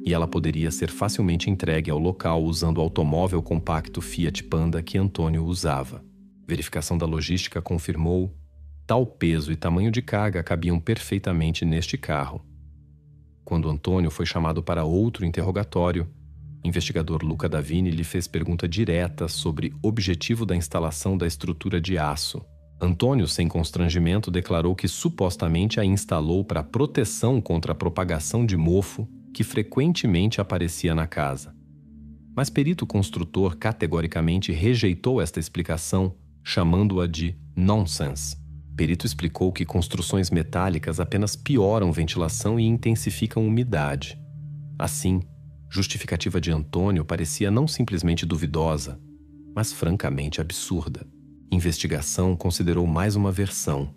e ela poderia ser facilmente entregue ao local usando o automóvel compacto Fiat Panda que Antônio usava. Verificação da logística confirmou tal peso e tamanho de carga cabiam perfeitamente neste carro. Quando Antônio foi chamado para outro interrogatório, o investigador Luca Davini lhe fez pergunta direta sobre o objetivo da instalação da estrutura de aço. Antônio, sem constrangimento, declarou que supostamente a instalou para proteção contra a propagação de mofo que frequentemente aparecia na casa. Mas perito construtor categoricamente rejeitou esta explicação, chamando-a de nonsense. Perito explicou que construções metálicas apenas pioram ventilação e intensificam umidade. Assim, justificativa de Antônio parecia não simplesmente duvidosa, mas francamente absurda. Investigação considerou mais uma versão.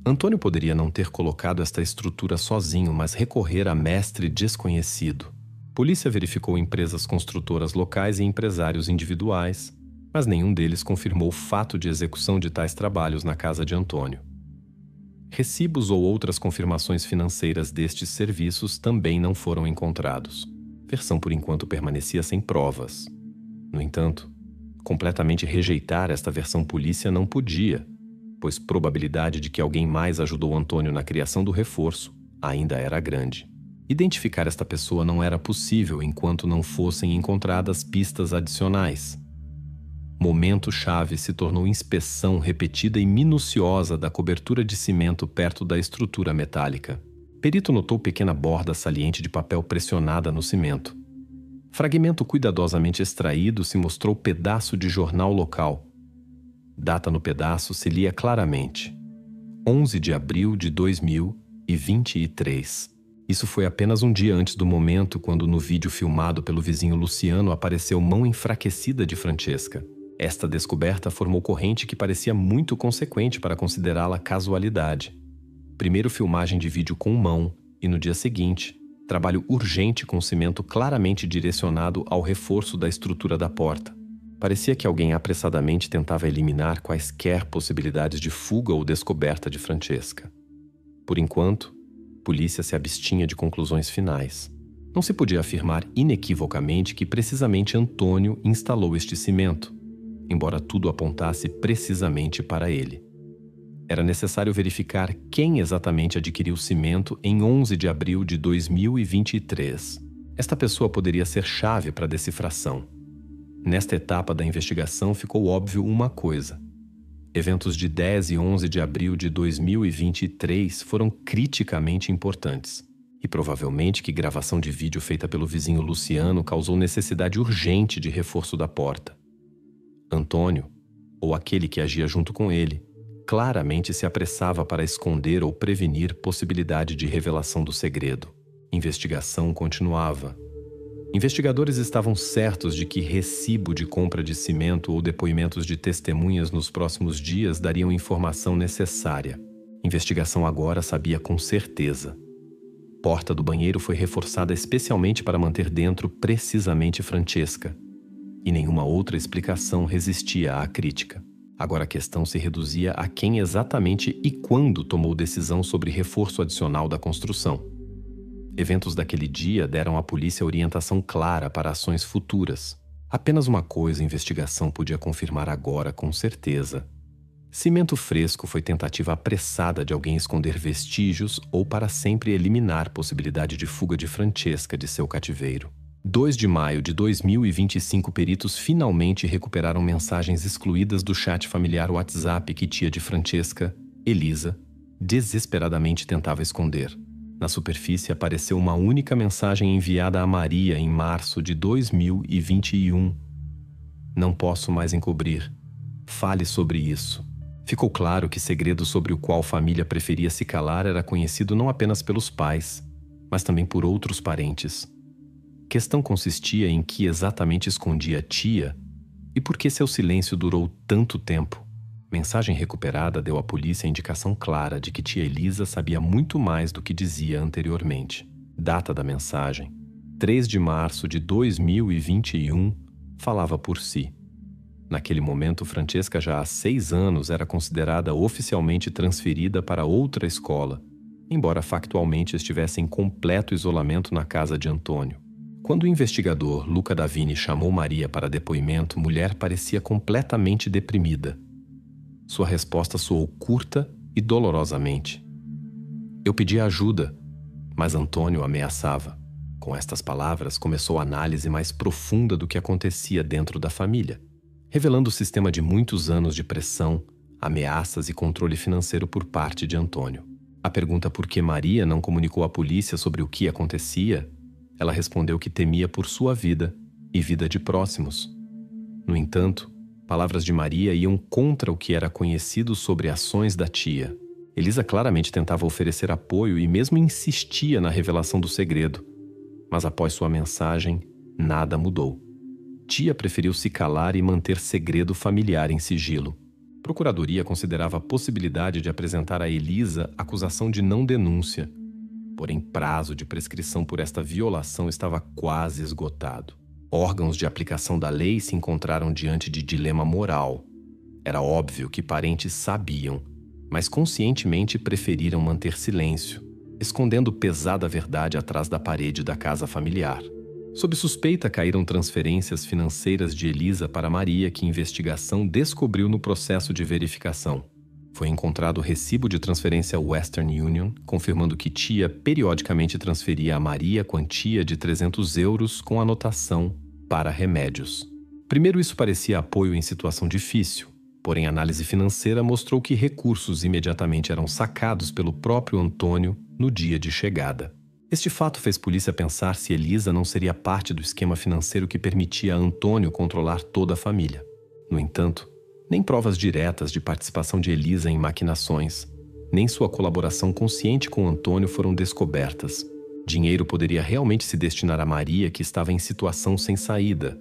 Antônio poderia não ter colocado esta estrutura sozinho, mas recorrer a mestre desconhecido. Polícia verificou empresas construtoras locais e empresários individuais, mas nenhum deles confirmou o fato de execução de tais trabalhos na casa de Antônio. Recibos ou outras confirmações financeiras destes serviços também não foram encontrados. Versão por enquanto permanecia sem provas. No entanto, completamente rejeitar esta versão polícia não podia, pois probabilidade de que alguém mais ajudou Antônio na criação do reforço ainda era grande. Identificar esta pessoa não era possível enquanto não fossem encontradas pistas adicionais. Momento-chave se tornou inspeção repetida e minuciosa da cobertura de cimento perto da estrutura metálica. Perito notou pequena borda saliente de papel pressionada no cimento. Fragmento cuidadosamente extraído se mostrou pedaço de jornal local. Data no pedaço se lia claramente: 11 de abril de 2023. Isso foi apenas um dia antes do momento quando no vídeo filmado pelo vizinho Luciano apareceu mão enfraquecida de Francesca. Esta descoberta formou corrente que parecia muito consequente para considerá-la casualidade. Primeiro filmagem de vídeo com mão e no dia seguinte, trabalho urgente com cimento claramente direcionado ao reforço da estrutura da porta. Parecia que alguém apressadamente tentava eliminar quaisquer possibilidades de fuga ou descoberta de Francesca. Por enquanto, a polícia se abstinha de conclusões finais. Não se podia afirmar inequivocamente que precisamente Antônio instalou este cimento, embora tudo apontasse precisamente para ele. Era necessário verificar quem exatamente adquiriu o cimento em 11 de abril de 2023. Esta pessoa poderia ser chave para a decifração. Nesta etapa da investigação ficou óbvio uma coisa. Eventos de 10 e 11 de abril de 2023 foram criticamente importantes. E provavelmente que gravação de vídeo feita pelo vizinho Luciano causou necessidade urgente de reforço da porta. Antônio, ou aquele que agia junto com ele, claramente se apressava para esconder ou prevenir possibilidade de revelação do segredo. Investigação continuava. Investigadores estavam certos de que recibo de compra de cimento ou depoimentos de testemunhas nos próximos dias dariam informação necessária. Investigação agora sabia com certeza. Porta do banheiro foi reforçada especialmente para manter dentro precisamente Francesca. E nenhuma outra explicação resistia à crítica. Agora a questão se reduzia a quem exatamente e quando tomou decisão sobre reforço adicional da construção. Eventos daquele dia deram à polícia orientação clara para ações futuras. Apenas uma coisa a investigação podia confirmar agora com certeza. Cimento fresco foi tentativa apressada de alguém esconder vestígios ou para sempre eliminar possibilidade de fuga de Francesca de seu cativeiro. 2 de maio de 2025, peritos finalmente recuperaram mensagens excluídas do chat familiar WhatsApp que tia de Francesca, Elisa, desesperadamente tentava esconder. Na superfície apareceu uma única mensagem enviada a Maria em março de 2021. Não posso mais encobrir. Fale sobre isso. Ficou claro que segredo sobre o qual a família preferia se calar era conhecido não apenas pelos pais, mas também por outros parentes. Questão consistia em que exatamente escondia a tia e por que seu silêncio durou tanto tempo. Mensagem recuperada deu à polícia a indicação clara de que tia Elisa sabia muito mais do que dizia anteriormente. Data da mensagem, 3 de março de 2021, falava por si. Naquele momento, Francesca já há 6 anos era considerada oficialmente transferida para outra escola, embora factualmente estivesse em completo isolamento na casa de Antônio. Quando o investigador Luca Davini chamou Maria para depoimento, mulher parecia completamente deprimida. Sua resposta soou curta e dolorosamente. Eu pedi ajuda, mas Antônio ameaçava. Com estas palavras, começou a análise mais profunda do que acontecia dentro da família, revelando o sistema de muitos anos de pressão, ameaças e controle financeiro por parte de Antônio. A pergunta por que Maria não comunicou à polícia sobre o que acontecia, ela respondeu que temia por sua vida e vida de próximos. No entanto, palavras de Maria iam contra o que era conhecido sobre ações da tia. Elisa claramente tentava oferecer apoio e mesmo insistia na revelação do segredo, mas após sua mensagem, nada mudou. Tia preferiu se calar e manter segredo familiar em sigilo. A Procuradoria considerava a possibilidade de apresentar a Elisa acusação de não denúncia. Porém, prazo de prescrição por esta violação estava quase esgotado. Órgãos de aplicação da lei se encontraram diante de dilema moral. Era óbvio que parentes sabiam, mas conscientemente preferiram manter silêncio, escondendo pesada verdade atrás da parede da casa familiar. Sob suspeita caíram transferências financeiras de Elisa para Maria que a investigação descobriu no processo de verificação. Foi encontrado o recibo de transferência Western Union, confirmando que tia periodicamente transferia a Maria quantia de 300 euros com anotação para remédios. Primeiro, isso parecia apoio em situação difícil, porém a análise financeira mostrou que recursos imediatamente eram sacados pelo próprio Antônio no dia de chegada. Este fato fez a polícia pensar se Elisa não seria parte do esquema financeiro que permitia a Antônio controlar toda a família. No entanto, nem provas diretas de participação de Elisa em maquinações, nem sua colaboração consciente com Antônio foram descobertas. Dinheiro poderia realmente se destinar a Maria, que estava em situação sem saída,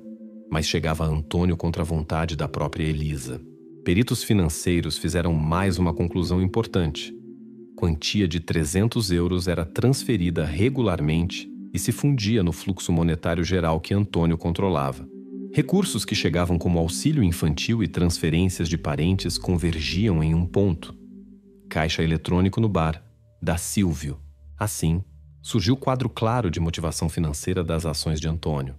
mas chegava a Antônio contra a vontade da própria Elisa. Peritos financeiros fizeram mais uma conclusão importante. Quantia de 300 euros era transferida regularmente e se fundia no fluxo monetário geral que Antônio controlava. Recursos que chegavam como auxílio infantil e transferências de parentes convergiam em um ponto. Caixa eletrônico no bar, da Silvio. Assim, surgiu o quadro claro de motivação financeira das ações de Antônio.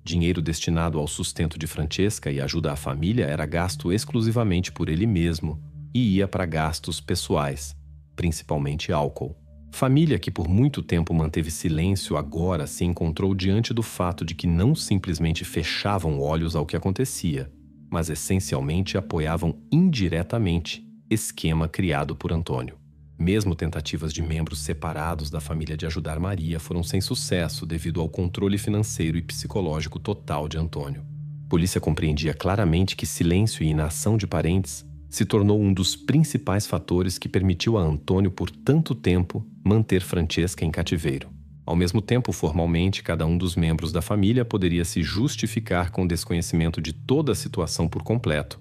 Dinheiro destinado ao sustento de Francesca e ajuda à família era gasto exclusivamente por ele mesmo e ia para gastos pessoais, principalmente álcool. Família que por muito tempo manteve silêncio agora se encontrou diante do fato de que não simplesmente fechavam olhos ao que acontecia, mas essencialmente apoiavam indiretamente esquema criado por Antônio. Mesmo tentativas de membros separados da família de ajudar Maria foram sem sucesso devido ao controle financeiro e psicológico total de Antônio. A polícia compreendia claramente que silêncio e inação de parentes se tornou um dos principais fatores que permitiu a Antônio por tanto tempo manter Francesca em cativeiro. Ao mesmo tempo, formalmente, cada um dos membros da família poderia se justificar com desconhecimento de toda a situação por completo.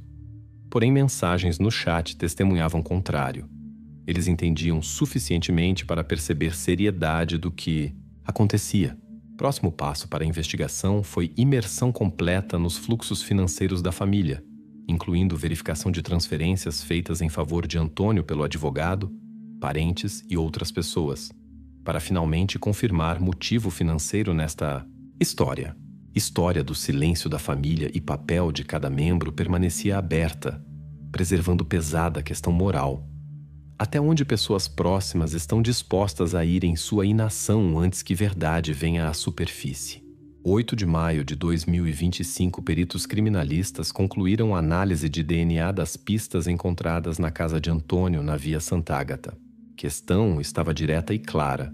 Porém, mensagens no chat testemunhavam o contrário. Eles entendiam suficientemente para perceber seriedade do que acontecia. Próximo passo para a investigação foi imersão completa nos fluxos financeiros da família, incluindo verificação de transferências feitas em favor de Antônio pelo advogado, parentes e outras pessoas, para finalmente confirmar motivo financeiro nesta história. História do silêncio da família e papel de cada membro permanecia aberta, preservando pesada a questão moral. Até onde pessoas próximas estão dispostas a ir em sua inação antes que verdade venha à superfície. 8 de maio de 2025, peritos criminalistas concluíram a análise de DNA das pistas encontradas na casa de Antônio, na Via Sant'Agata. A questão estava direta e clara.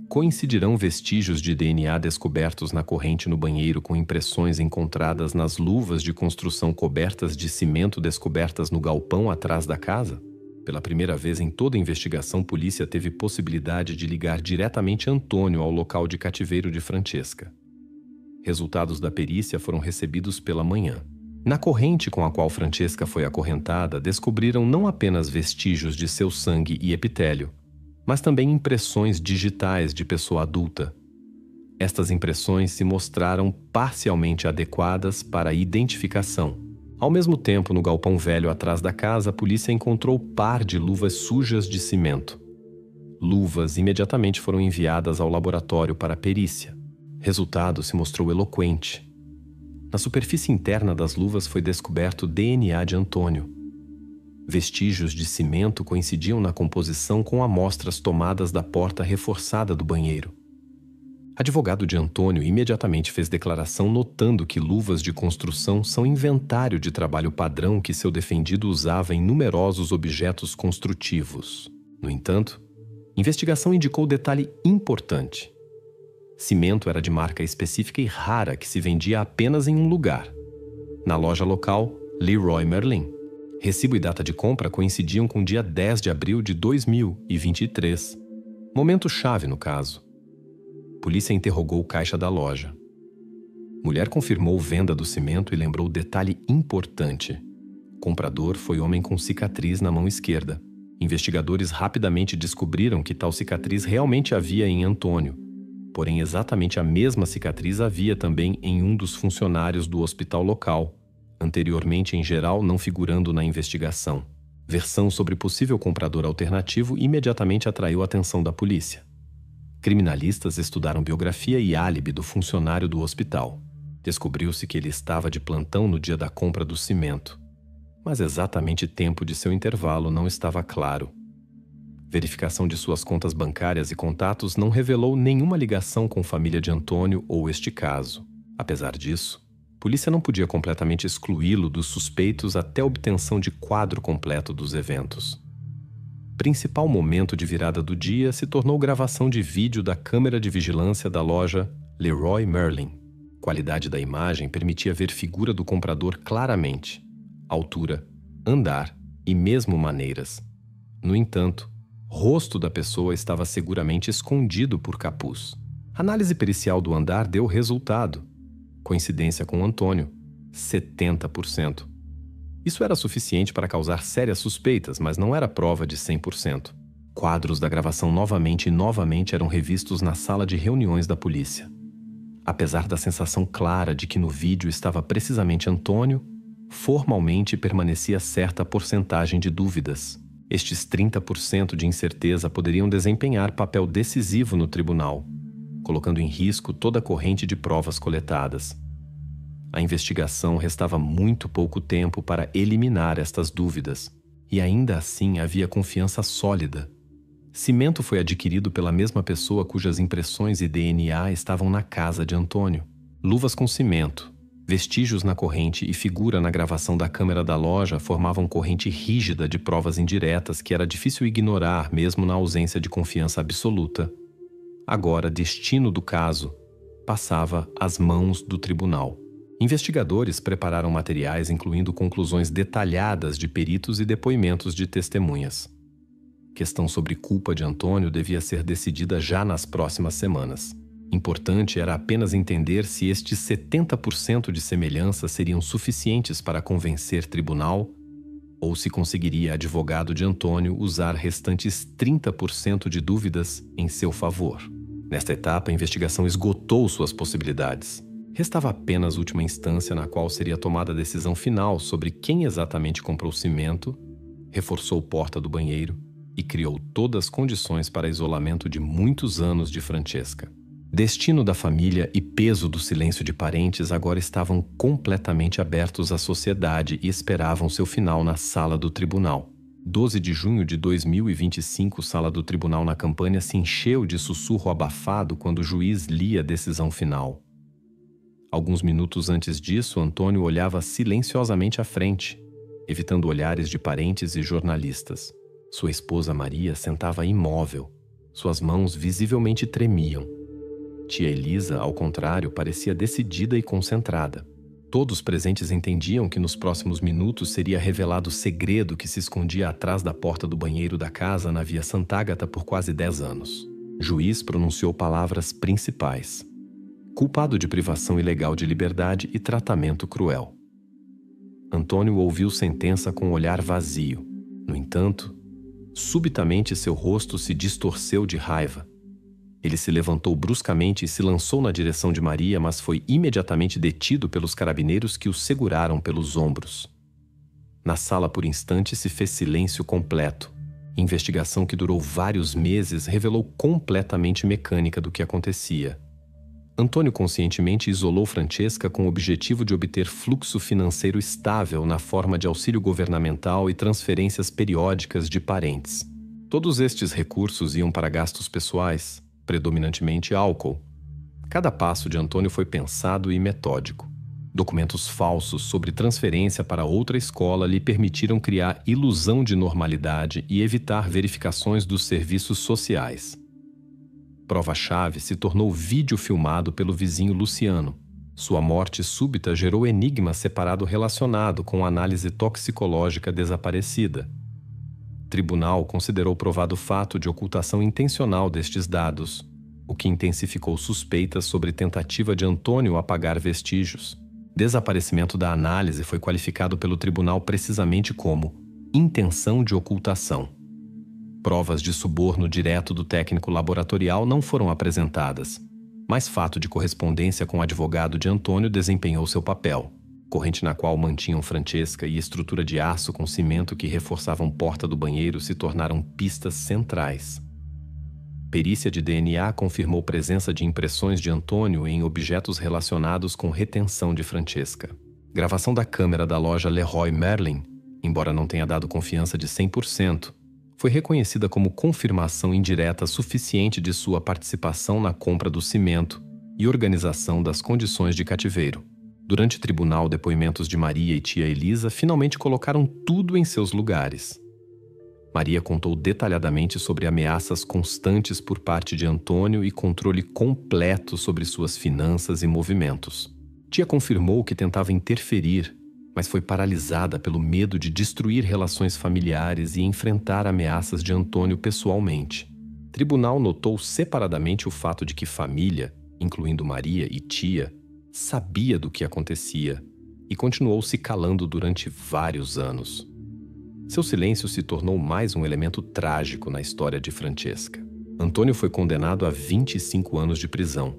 Coincidirão vestígios de DNA descobertos na corrente no banheiro com impressões encontradas nas luvas de construção cobertas de cimento descobertas no galpão atrás da casa? Pela primeira vez em toda a investigação, a polícia teve possibilidade de ligar diretamente Antônio ao local de cativeiro de Francesca. Resultados da perícia foram recebidos pela manhã. Na corrente com a qual Francesca foi acorrentada, descobriram não apenas vestígios de seu sangue e epitélio, mas também impressões digitais de pessoa adulta. Estas impressões se mostraram parcialmente adequadas para a identificação. Ao mesmo tempo, no galpão velho atrás da casa, a polícia encontrou par de luvas sujas de cimento. Luvas imediatamente foram enviadas ao laboratório para perícia. Resultado se mostrou eloquente. Na superfície interna das luvas foi descoberto DNA de Antônio. Vestígios de cimento coincidiam na composição com amostras tomadas da porta reforçada do banheiro. Advogado de Antônio imediatamente fez declaração notando que luvas de construção são inventário de trabalho padrão que seu defendido usava em numerosos objetos construtivos. No entanto, a investigação indicou detalhe importante. Cimento era de marca específica e rara que se vendia apenas em um lugar. Na loja local, Leroy Merlin. Recibo e data de compra coincidiam com o dia 10 de abril de 2023. Momento-chave no caso. Polícia interrogou o caixa da loja. Mulher confirmou venda do cimento e lembrou detalhe importante. Comprador foi homem com cicatriz na mão esquerda. Investigadores rapidamente descobriram que tal cicatriz realmente havia em Antônio. Porém, exatamente a mesma cicatriz havia também em um dos funcionários do hospital local, anteriormente em geral não figurando na investigação. Versão sobre possível comprador alternativo imediatamente atraiu a atenção da polícia. Criminalistas estudaram biografia e álibi do funcionário do hospital. Descobriu-se que ele estava de plantão no dia da compra do cimento, mas exatamente o tempo de seu intervalo não estava claro. Verificação de suas contas bancárias e contatos não revelou nenhuma ligação com a família de Antônio ou este caso. Apesar disso, a polícia não podia completamente excluí-lo dos suspeitos até a obtenção de quadro completo dos eventos. Principal momento de virada do dia se tornou gravação de vídeo da câmera de vigilância da loja Leroy Merlin. A qualidade da imagem permitia ver figura do comprador claramente, altura, andar e mesmo maneiras. No entanto, rosto da pessoa estava seguramente escondido por capuz. A análise pericial do andar deu resultado. Coincidência com Antônio, 70%. Isso era suficiente para causar sérias suspeitas, mas não era prova de 100%. Quadros da gravação novamente e novamente eram revistos na sala de reuniões da polícia. Apesar da sensação clara de que no vídeo estava precisamente Antônio, formalmente permanecia certa porcentagem de dúvidas. Estes 30% de incerteza poderiam desempenhar papel decisivo no tribunal, colocando em risco toda a corrente de provas coletadas. A investigação restava muito pouco tempo para eliminar estas dúvidas, E ainda assim havia confiança sólida. Cimento foi adquirido pela mesma pessoa cujas impressões e DNA estavam na casa de Antônio. Luvas com cimento, vestígios na corrente e figura na gravação da câmera da loja formavam corrente rígida de provas indiretas que era difícil ignorar mesmo na ausência de confiança absoluta. Agora, destino do caso passava às mãos do tribunal. Investigadores prepararam materiais incluindo conclusões detalhadas de peritos e depoimentos de testemunhas. Questão sobre culpa de Antônio devia ser decidida já nas próximas semanas. Importante era apenas entender se estes 70% de semelhança seriam suficientes para convencer tribunal ou se conseguiria advogado de Antônio usar restantes 30% de dúvidas em seu favor. Nesta etapa, a investigação esgotou suas possibilidades. Restava apenas a última instância na qual seria tomada a decisão final sobre quem exatamente comprou cimento, reforçou a porta do banheiro e criou todas as condições para isolamento de muitos anos de Francesca. Destino da família e peso do silêncio de parentes agora estavam completamente abertos à sociedade e esperavam seu final na sala do tribunal. 12 de junho de 2025, sala do tribunal na Campânia se encheu de sussurro abafado quando o juiz lia a decisão final. Alguns minutos antes disso, Antônio olhava silenciosamente à frente, evitando olhares de parentes e jornalistas. Sua esposa Maria sentava imóvel. Suas mãos visivelmente tremiam. Tia Elisa, ao contrário, parecia decidida e concentrada. Todos os presentes entendiam que nos próximos minutos seria revelado o segredo que se escondia atrás da porta do banheiro da casa na Via Sant'Agata por quase 10 anos. O juiz pronunciou palavras principais: culpado de privação ilegal de liberdade e tratamento cruel. Antônio ouviu sentença com um olhar vazio. No entanto, subitamente seu rosto se distorceu de raiva. Ele se levantou bruscamente e se lançou na direção de Maria, mas foi imediatamente detido pelos carabineiros que o seguraram pelos ombros. Na sala, por instante, se fez silêncio completo. A investigação, que durou vários meses, revelou completamente mecânica do que acontecia. Antônio conscientemente isolou Francesca com o objetivo de obter fluxo financeiro estável na forma de auxílio governamental e transferências periódicas de parentes. Todos estes recursos iam para gastos pessoais, predominantemente álcool. Cada passo de Antônio foi pensado e metódico. Documentos falsos sobre transferência para outra escola lhe permitiram criar ilusão de normalidade e evitar verificações dos serviços sociais. Prova-chave se tornou vídeo filmado pelo vizinho Luciano. Sua morte súbita gerou enigma separado relacionado com a análise toxicológica desaparecida. O tribunal considerou provado o fato de ocultação intencional destes dados, o que intensificou suspeitas sobre tentativa de Antônio apagar vestígios. Desaparecimento da análise foi qualificado pelo tribunal precisamente como intenção de ocultação. Provas de suborno direto do técnico laboratorial não foram apresentadas, mas fato de correspondência com o advogado de Antônio desempenhou seu papel. Corrente na qual mantinham Francesca e estrutura de aço com cimento que reforçavam porta do banheiro se tornaram pistas centrais. Perícia de DNA confirmou presença de impressões de Antônio em objetos relacionados com retenção de Francesca. Gravação da câmera da loja Leroy Merlin, embora não tenha dado confiança de 100%, foi reconhecida como confirmação indireta suficiente de sua participação na compra do cimento e organização das condições de cativeiro. Durante o tribunal, depoimentos de Maria e tia Elisa finalmente colocaram tudo em seus lugares. Maria contou detalhadamente sobre ameaças constantes por parte de Antônio e controle completo sobre suas finanças e movimentos. Tia confirmou que tentava interferir, mas foi paralisada pelo medo de destruir relações familiares e enfrentar ameaças de Antônio pessoalmente. O tribunal notou separadamente o fato de que família, incluindo Maria e tia, sabia do que acontecia e continuou se calando durante vários anos. Seu silêncio se tornou mais um elemento trágico na história de Francesca. Antônio foi condenado a 25 anos de prisão.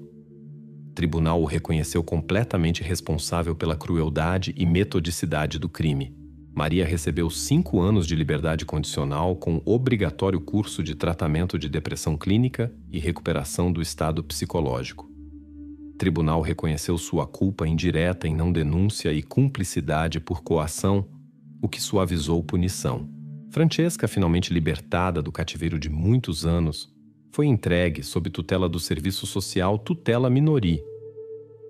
O tribunal o reconheceu completamente responsável pela crueldade e metodicidade do crime. Maria recebeu 5 anos de liberdade condicional com obrigatório curso de tratamento de depressão clínica e recuperação do estado psicológico. O tribunal reconheceu sua culpa indireta em não denúncia e cumplicidade por coação, o que suavizou punição. Francesca, finalmente libertada do cativeiro de muitos anos, foi entregue sob tutela do Serviço Social Tutela Minori.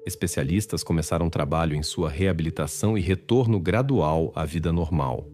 Especialistas começaram trabalho em sua reabilitação e retorno gradual à vida normal.